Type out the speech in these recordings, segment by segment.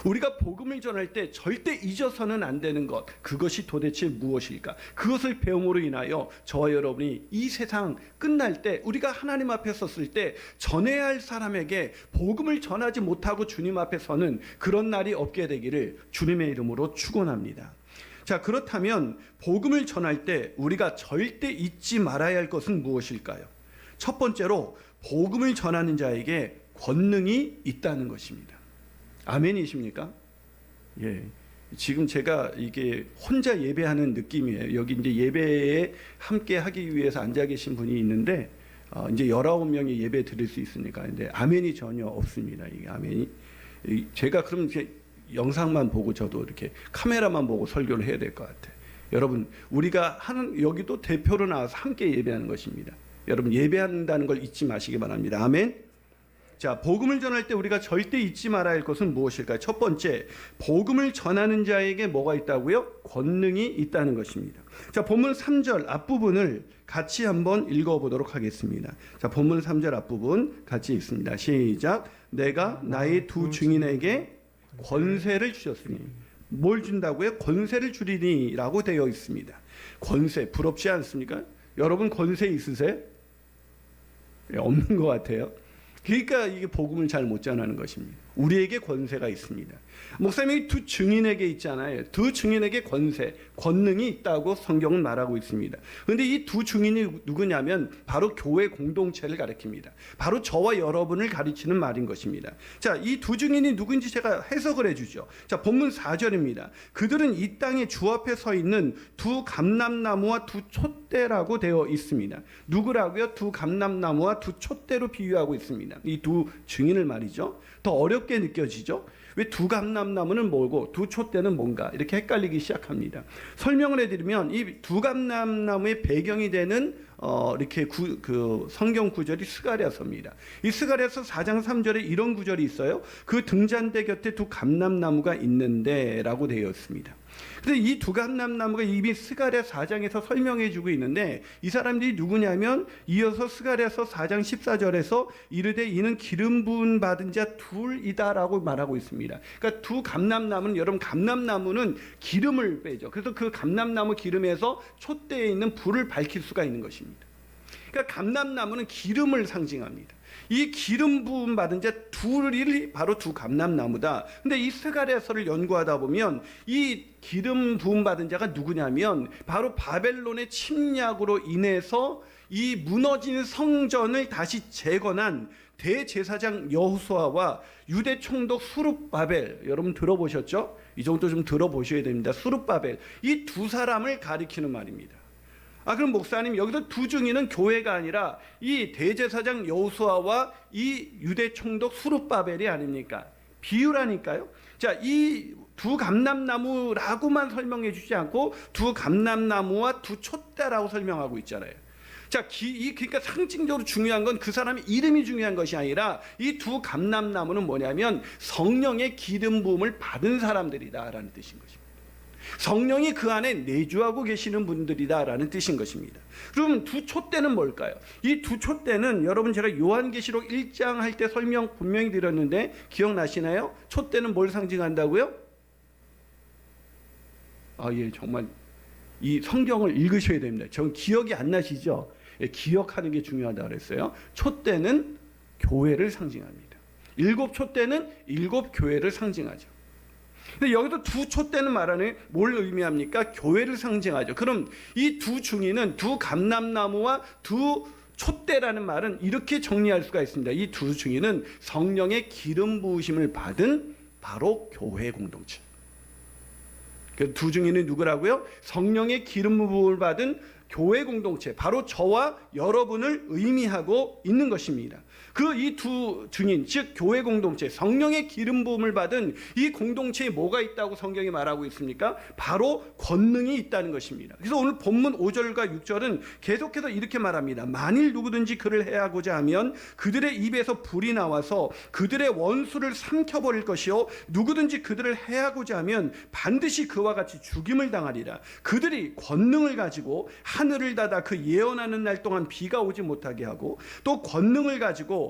우리가 복음을 전할 때 절대 잊어서는 안 되는 것, 그것이 도대체 무엇일까? 그것을 배움으로 인하여 저와 여러분이 이 세상 끝날 때 우리가 하나님 앞에 섰을 때 전해야 할 사람에게 복음을 전하지 못하고 주님 앞에 서는 그런 날이 없게 되기를 주님의 이름으로 축원합니다. 자, 그렇다면 복음을 전할 때 우리가 절대 잊지 말아야 할 것은 무엇일까요? 첫 번째로 복음을 전하는 자에게 권능이 있다는 것입니다. 아멘이십니까? 예. 지금 제가 이게 혼자 예배하는 느낌이에요. 여기 이제 예배에 함께 하기 위해서 앉아 계신 분이 있는데, 이제 19명이 예배 드릴 수 있으니까. 근데 아멘이 전혀 없습니다. 이게 아멘이. 제가 그럼 이제 영상만 보고 저도 이렇게 카메라만 보고 설교를 해야 될 것 같아요. 여러분, 우리가 하는, 여기도 대표로 나와서 함께 예배하는 것입니다. 여러분, 예배한다는 걸 잊지 마시기 바랍니다. 아멘. 자, 복음을 전할 때 우리가 절대 잊지 말아야 할 것은 무엇일까요? 첫 번째, 복음을 전하는 자에게 뭐가 있다고요? 권능이 있다는 것입니다. 자, 본문 3절 앞부분을 같이 한번 읽어보도록 하겠습니다. 자, 본문 3절 앞부분 같이 읽습니다. 시작. 내가 나의 두 증인에게 권세를 주셨으니. 뭘 준다고요? 권세를 주리니 라고 되어 있습니다. 권세, 부럽지 않습니까? 여러분 권세 있으세요? 없는 것 같아요. 그러니까 이게 복음을 잘 못 전하는 것입니다. 우리에게 권세가 있습니다. 목사님이 두 증인에게 있잖아요. 두 증인에게 권세, 권능이 있다고 성경은 말하고 있습니다. 그런데 이 두 증인이 누구냐면 바로 교회 공동체를 가리킵니다. 바로 저와 여러분을 가리키는 말인 것입니다. 자, 이 두 증인이 누군지 제가 해석을 해주죠. 자, 본문 4절입니다. 그들은 이 땅에 주 앞에 서 있는 두 감람나무와 두 촛대라고 되어 있습니다. 누구라고요? 두 감람나무와 두 촛대로 비유하고 있습니다. 이 두 증인을 말이죠. 더 어렵게 느껴지죠? 왜 두 감람나무는 뭐고 두 촛대는 뭔가 이렇게 헷갈리기 시작합니다. 설명을 해드리면 이 두 감람나무의 배경이 되는 이렇게 그 성경 구절이 스가랴서입니다. 이 스가랴서 4장 3절에 이런 구절이 있어요. 그 등잔대 곁에 두 감람나무가 있는데 라고 되어 있습니다. 그런데 이 두 감람나무가 이미 스가랴 4장에서 설명해 주고 있는데 이 사람들이 누구냐면 이어서 스가랴서 4장 14절에서 이르되 이는 기름 부은 받은 자 둘이다라고 말하고 있습니다. 그러니까 두 감람나무는, 여러분 감람나무는 기름을 빼죠. 그래서 그 감람나무 기름에서 촛대에 있는 불을 밝힐 수가 있는 것입니다. 그러니까 감람나무는 기름을 상징합니다. 이 기름 부음 받은 자 둘이 바로 두 감람나무다. 근데 이 스가랴서를 연구하다 보면 이 기름 부음 받은 자가 누구냐면 바로 바벨론의 침략으로 인해서 이 무너진 성전을 다시 재건한 대제사장 여호수아와 유대 총독 수룹바벨, 여러분 들어보셨죠? 이 정도 좀 들어보셔야 됩니다. 수룹바벨, 이 두 사람을 가리키는 말입니다. 그럼 목사님, 여기서 두 증인은 교회가 아니라 이 대제사장 여호수아와 이 유대 총독 수룹바벨이 아닙니까? 비유라니까요. 자, 이 두 감람나무라고만 설명해 주지 않고 두 감람나무와 두 촛대라고 설명하고 있잖아요. 자, 그러니까 상징적으로 중요한 건 그 사람의 이름이 중요한 것이 아니라 이 두 감람나무는 뭐냐면 성령의 기름 부음을 받은 사람들이다라는 뜻인 것입니다. 성령이 그 안에 내주하고 계시는 분들이다라는 뜻인 것입니다. 그럼 두 촛대는 뭘까요? 이 두 촛대는 여러분 제가 요한계시록 1장 할 때 설명 분명히 드렸는데 기억나시나요? 촛대는 뭘 상징한다고요? 예, 정말 이 성경을 읽으셔야 됩니다. 전 기억이 안 나시죠? 예, 기억하는 게 중요하다고 그랬어요. 촛대는 교회를 상징합니다. 7 촛대는 7 교회를 상징하죠. 근데 여기서 두 촛대는 말하는 뭘 의미합니까? 교회를 상징하죠. 그럼 이 두 증인은 두 감람나무와 두 촛대라는 말은 이렇게 정리할 수가 있습니다. 이 두 증인은 성령의 기름 부으심을 받은 바로 교회 공동체. 그 두 증인은 누구라고요? 성령의 기름 부음을 받은 교회 공동체, 바로 저와 여러분을 의미하고 있는 것입니다. 그 이 두 증인, 즉 교회 공동체, 성령의 기름 부음을 받은 이 공동체에 뭐가 있다고 성경이 말하고 있습니까? 바로 권능이 있다는 것입니다. 그래서 오늘 본문 5절과 6절은 계속해서 이렇게 말합니다. 만일 누구든지 그를 해하고자 하면 그들의 입에서 불이 나와서 그들의 원수를 삼켜버릴 것이요 누구든지 그들을 해하고자 하면 반드시 그와 같이 죽임을 당하리라. 그들이 권능을 가지고 하늘을 닫아 그 예언하는 날 동안 비가 오지 못하게 하고 또 권능을 가지고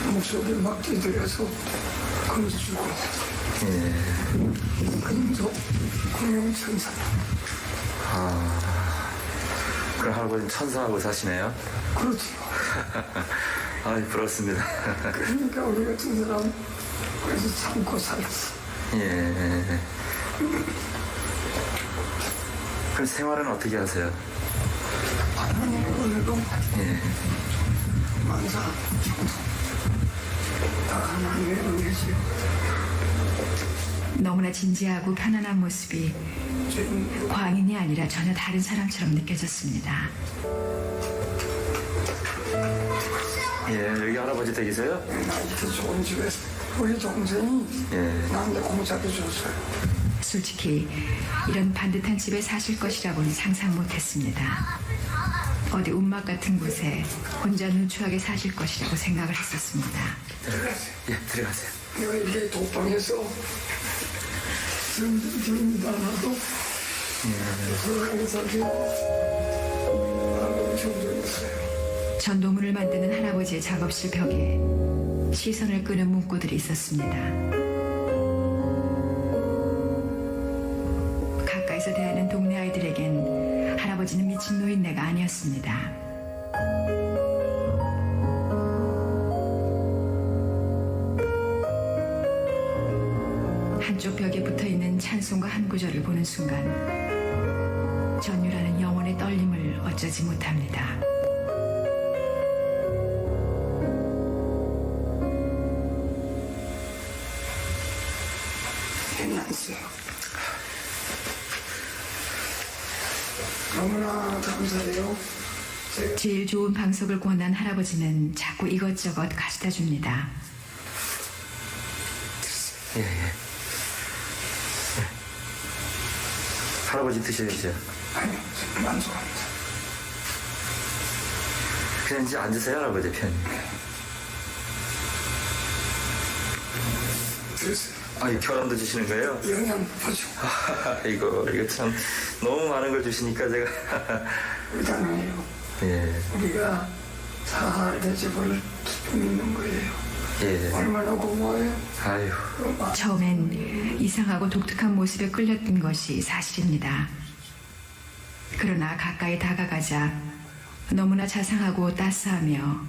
목소리 막 뛰들여서 걸어주고 그림도 공룡천사. 그럼 할아버지는 천사하고 사시네요? 그렇죠. 아이, 부럽습니다. 그러니까 우리 같은 사람 그래서 참고 살았어. 예. 그럼 생활은 어떻게 하세요? 하나님 오늘도 예. 만사 청소 다 하나님의 은혜지요. 너무나 진지하고 편안한 모습이 주님 광인이 아니라 전혀 다른 사람처럼 느껴졌습니다. 예, 여기 할아버지 댁이세요? 나 이렇게 좋은 집에서 우리 동생이 예. 나한테 공짜로 줬어요. 솔직히 이런 반듯한 집에 사실 것이라고는 상상 못했습니다. 어디 움막 같은 곳에 혼자 누추하게 사실 것이라고 생각을 했었습니다. 예, 들어가세요. 내가 이렇게 독방에서 주인도 안 하고 서울에 살게 아버지 청소했어요. 전도문을 만드는 할아버지의 작업실 벽에 시선을 끄는 문구들이 있었습니다. 가까이서 대하는 동네 아이들에겐 할아버지는 미친 노인네가 아니었습니다. 한쪽 벽에 붙어있는 찬송가 한 구절을 보는 순간 전율하는 영혼의 떨림을 어쩌지 못합니다. 괜찮았어요. 너무나 감사해요. 제가 제일 좋은 방석을 권한 할아버지는 자꾸 이것저것 가져다 줍니다. 예. 할아버지 드셔야죠. 아니요, 만족합니다. 그냥 이제 앉으세요, 할아버지 편히. 드세요. 아이, 결혼도 주시는 거예요? 영양 보죠. 이거 참 너무 많은 걸 주시니까 제가 의단해요. 예. 우리가 잘 집을 믿는 거예요. 예. 얼마나 고마워요. 아유. 처음엔 이상하고 독특한 모습에 끌렸던 것이 사실입니다. 그러나 가까이 다가가자 너무나 자상하고 따스하며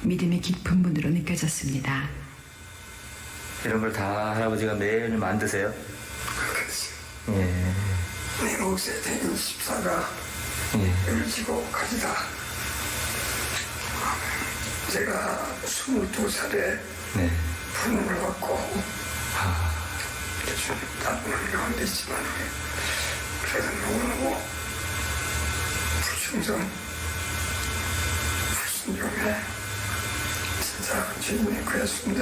믿음이 깊은 분으로 느껴졌습니다. 이런 걸 다 할아버지가 매일 만드세요? 그렇겠어요. 예. 내 몫에 대인 집사가 예. 일지고 가지다. 제가 22살에 네. 분을 받고 나쁜 가운데 있지만 그래도 너무너무 불충성 불순종해 진짜 주님의 그랬는데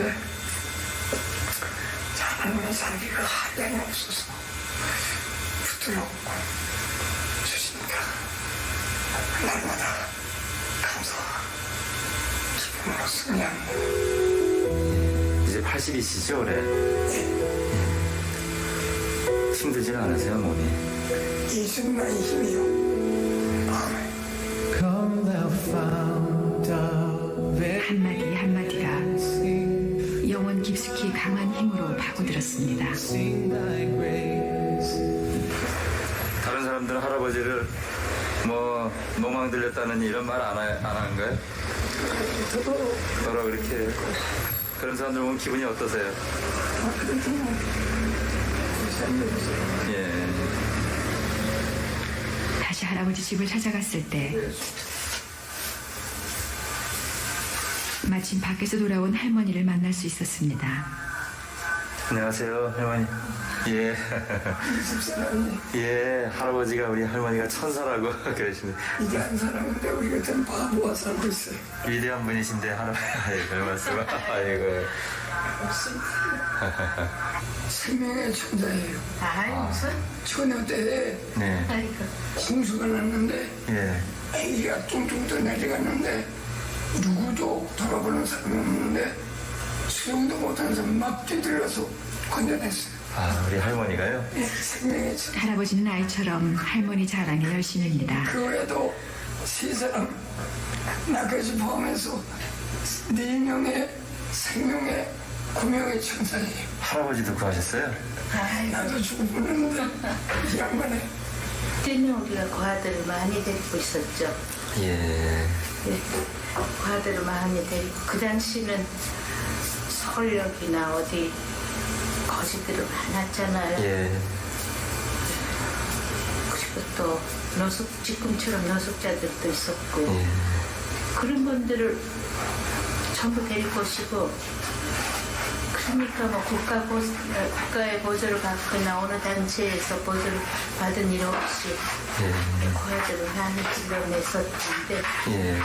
하나님의 살기가 한량이 없어서 부드럽고 주시니까 날마다 감사와 기쁨으로 승리합니다. 이제 80이시죠, 올해? 힘들지는 않으세요, 몸이? 이승만의 힘이요. 아멘. 한마디 한마디가 영원 깊숙이 강한 힘으로 파고들었습니다. 다른 사람들은 할아버지를 뭐 노망 들렸다는 이런 말 안 하는 거예요? 뭐라 그렇게 해요? 그런 사람들 보면 기분이 어떠세요? 예. 다시 할아버지 집을 찾아갔을 때 마침 밖에서 돌아온 할머니를 만날 수 있었습니다. 안녕하세요, 할머니. 예. 예, 할아버지가 우리 할머니가 천사라고 그러시는데 위대한 사람인데 우리 같은 바보가 살고 있어요. 위대한 분이신데 할아버지. 아이고, 별 말씀. 아이고. 생명의 천자예요. 무슨? 처녀 때에 네. 홍수가 났는데 예. 애기가 뚱뚱 떠내려갔는데 누구도 돌아보는 사람이 없는데 수영도 못하는 사람 막 뛰들어서 건져냈어요. 아, 우리 할머니가요? 예, 생명의 천자. 할아버지는 아이처럼 할머니 자랑에 열심입니다. 그 외에도 세 사람 나까지 포함해서 4명의 생명의 구명의 천사예요. 할아버지도 구하셨어요? 아이 나도 죽어보는데 이 양반에 그때는 우리가 과들을 많이 데리고 있었죠. 예. 예, 과들을 많이 데리고 그 당시는 서울역이나 어디 거지들이 많았잖아요. 예. 그리고 또 지금처럼 노숙자들도 있었고 예. 그런 분들을 전부 데리고 오시고 그러니까 뭐 국가의 보조를 받거나 어느 단체에서 보조를 받은 일 없이 예. 고아들을 많이 불러냈었는데 예.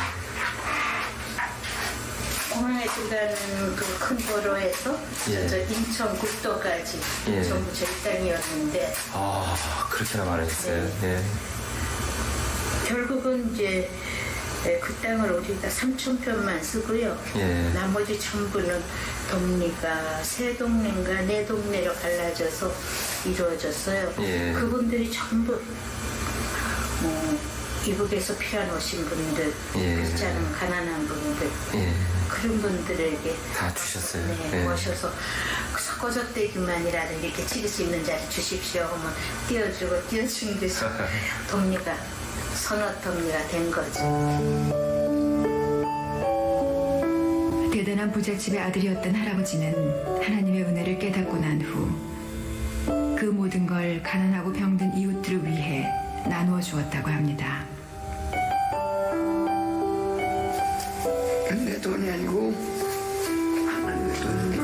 공항에 들어가는 그 큰 도로에서 예. 저 인천 국도까지 예. 전부 저희 땅이었는데 아, 그렇게나 많으셨어요? 예. 결국은 이제 그 땅을 우리가 3,000평만 쓰고요. 예. 나머지 전부는 동리가 세 동네인가 네 동네로 갈라져서 이루어졌어요. 예. 그분들이 전부 이북에서 피어오신 분들, 예. 그렇지 않으면 가난한 분들 예. 그런 분들에게 다 주셨어요? 네, 예. 모셔서 서거적대기만이라도 이렇게 찍을 수 있는 자리 주십시오 하면 띄워주고 띄워준 듯이 동리가 선어 동리가 된 거죠. 대단한 부잣집의 아들이었던 할아버지는 하나님의 은혜를 깨닫고 난 후 그 모든 걸 가난하고 병든 이웃들을 위해 나누어 주었다고 합니다. 내 돈이 아니고 하나님의 돈입니다.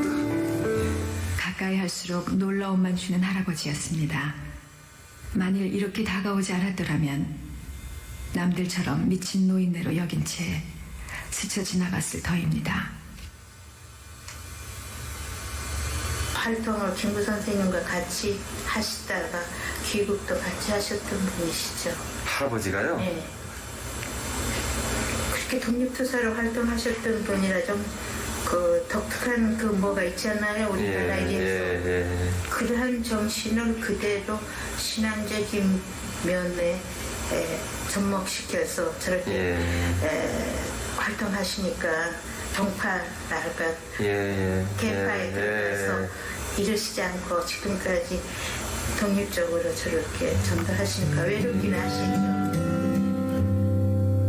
가까이 할수록 놀라움만 주는 할아버지였습니다. 만일 이렇게 다가오지 않았더라면 남들처럼 미친 노인네로 여긴 채 스쳐 지나갔을 터입니다. 활동을 김구 선생님과 같이 하시다가 귀국도 같이 하셨던 분이시죠. 할아버지가요? 네. 그렇게 독립투사로 활동하셨던 분이라 좀 그 독특한 그 뭐가 있잖아요. 우리나라에서. 예. 그러한 정신을 그대로 신앙적인 면에 접목시켜서 저렇게 활동하시니까 동파랄까 개파에 들어가서 이러시지 않고 지금까지 독립적으로 저렇게 전도하시니까 외롭긴 하시죠.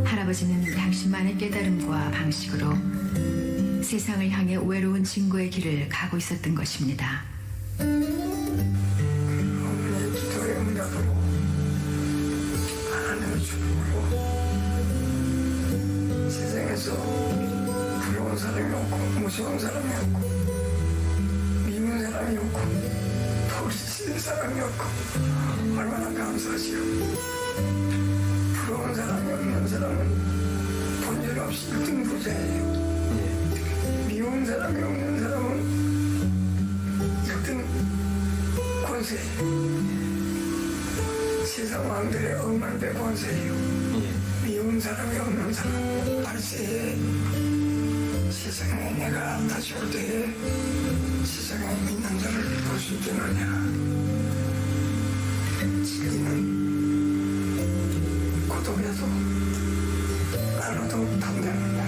할아버지는 당신만의 깨달음과 방식으로 세상을 향해 외로운 증거의 길을 가고 있었던 것입니다. 어머니의 기도에 응답으로 하나님을 주님으로 세상에서 부러운 사람이 없고 무서운 사람이 없고 미운 사람이 없고 부딪히는 사람이 없고 얼마나 감사하시오. 부러운 사람이 없는 사람은 본전없이 등부자예요. 미운 사람이 없는 사람은 1등 권세예요. 세상 왕들의 억만배 권세예요. 미운 사람이 없는 사람. 발세에 세상에 내가 다시 올 때에 세상에 있는 자를 볼 수 있겠느냐. 진리는 고독해도 나눠도 담대합니다.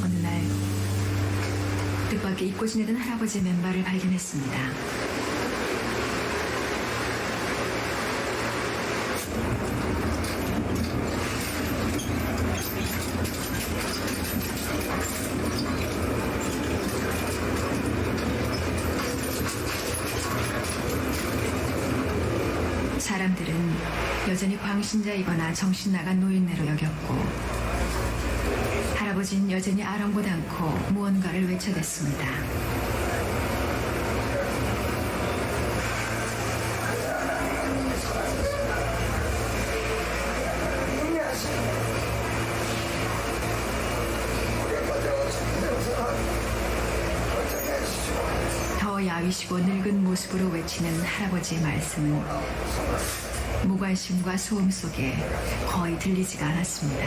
어느 날 뜻밖의 잊고 지내던 할아버지의 맨발을 발견했습니다. 사람들은 여전히 광신자이거나 정신 나간 노인네로 여겼고 할아버지는 여전히 아랑곳 않고 무언가를 외쳐댔습니다. 더 야위시고 늙은 모습으로 외치는 할아버지의 말씀은 무관심과 소음 속에 거의 들리지가 않았습니다.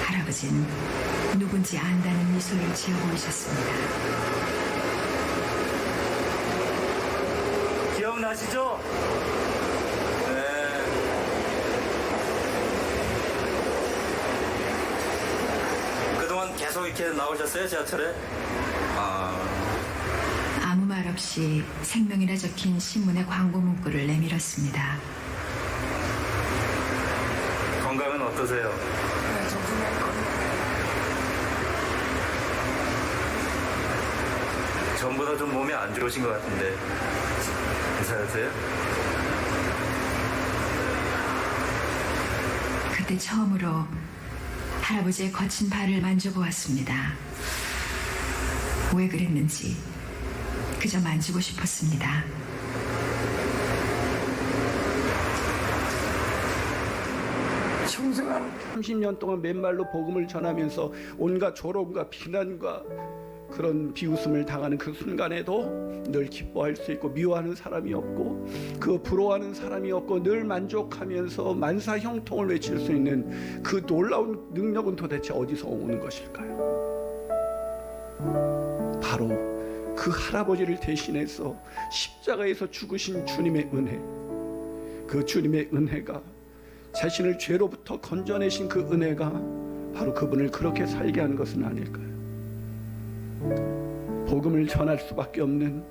할아버지는 누군지 안다는 미소를 지어 보이셨습니다. 건강하시죠? 네. 그동안 계속 이렇게 나오셨어요, 지하철에? 아무 말 없이 생명이라 적힌 신문의 광고 문구를 내밀었습니다. 건강은 어떠세요? 네, 정신할 겁니다. 전보다 좀 몸이 안 좋으신 것 같은데 괜찮으세요? 그때 처음으로 할아버지의 거친 발을 만져보았습니다. 왜 그랬는지 그저 만지고 싶었습니다. 청승한 30년 동안 맨말로 복음을 전하면서 온갖 조롱과 비난과 그런 비웃음을 당하는 그 순간에도 늘 기뻐할 수 있고 미워하는 사람이 없고 그 부러워하는 사람이 없고 늘 만족하면서 만사 형통을 외칠 수 있는 그 놀라운 능력은 도대체 어디서 오는 것일까요? 바로 그 할아버지를 대신해서 십자가에서 죽으신 주님의 은혜, 그 주님의 은혜가 자신을 죄로부터 건져내신 그 은혜가 바로 그분을 그렇게 살게 한 것은 아닐까요? 복음을 전할 수밖에 없는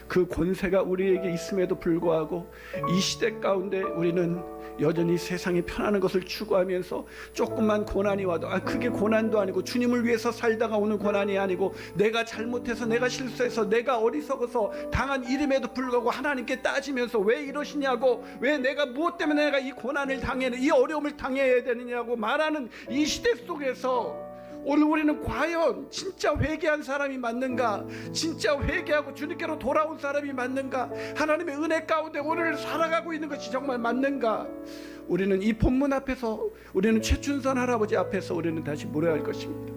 그 권세가 우리에게 있음에도 불구하고 이 시대 가운데 우리는 여전히 세상이 편안한 것을 추구하면서 조금만 고난이 와도 그게 고난도 아니고 주님을 위해서 살다가 오는 고난이 아니고 내가 잘못해서 내가 실수해서 내가 어리석어서 당한 일임에도 불구하고 하나님께 따지면서 왜 이러시냐고 왜 내가 무엇 때문에 내가 이 고난을 이 어려움을 당해야 되느냐고 말하는 이 시대 속에서 오늘 우리는 과연 진짜 회개한 사람이 맞는가? 진짜 회개하고 주님께로 돌아온 사람이 맞는가? 하나님의 은혜 가운데 오늘 살아가고 있는 것이 정말 맞는가? 우리는 이 본문 앞에서 우리는 최춘선 할아버지 앞에서 우리는 다시 물어야 할 것입니다.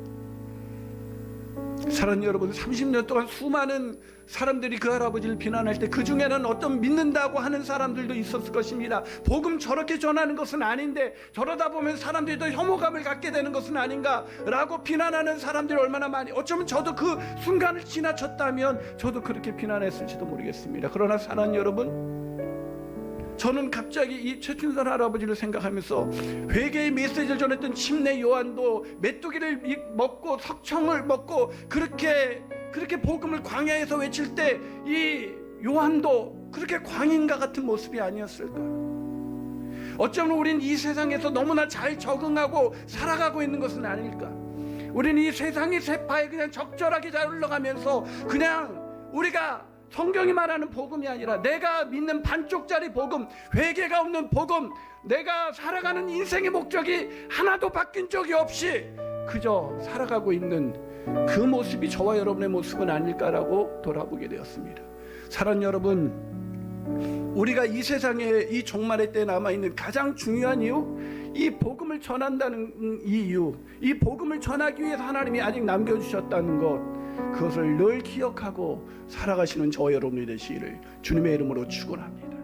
사랑하는 여러분, 30년 동안 수많은 사람들이 그 할아버지를 비난할 때 그 중에는 어떤 믿는다고 하는 사람들도 있었을 것입니다. 복음 저렇게 전하는 것은 아닌데 저러다 보면 사람들이 더 혐오감을 갖게 되는 것은 아닌가 라고 비난하는 사람들이 얼마나 많이, 어쩌면 저도 그 순간을 지나쳤다면 저도 그렇게 비난했을지도 모르겠습니다. 그러나 사랑하는 여러분, 저는 갑자기 이 최춘선 할아버지를 생각하면서 회개의 메시지를 전했던 침례 요한도 메뚜기를 먹고 석청을 먹고 그렇게 복음을 광야에서 외칠 때 이 요한도 그렇게 광인과 같은 모습이 아니었을까? 어쩌면 우린 이 세상에서 너무나 잘 적응하고 살아가고 있는 것은 아닐까? 우리는 이 세상의 세파에 그냥 적절하게 잘 흘러가면서 그냥 우리가 성경이 말하는 복음이 아니라 내가 믿는 반쪽짜리 복음, 회개가 없는 복음, 내가 살아가는 인생의 목적이 하나도 바뀐 적이 없이 그저 살아가고 있는 그 모습이 저와 여러분의 모습은 아닐까라고 돌아보게 되었습니다. 사랑하는 여러분, 우리가 이 세상에 이 종말의 때에 남아있는 가장 중요한 이유, 이 복음을 전한다는 이유, 이 복음을 전하기 위해서 하나님이 아직 남겨주셨다는 것, 그것을 늘 기억하고 살아가시는 저와 여러분이 되시기를 주님의 이름으로 축원합니다.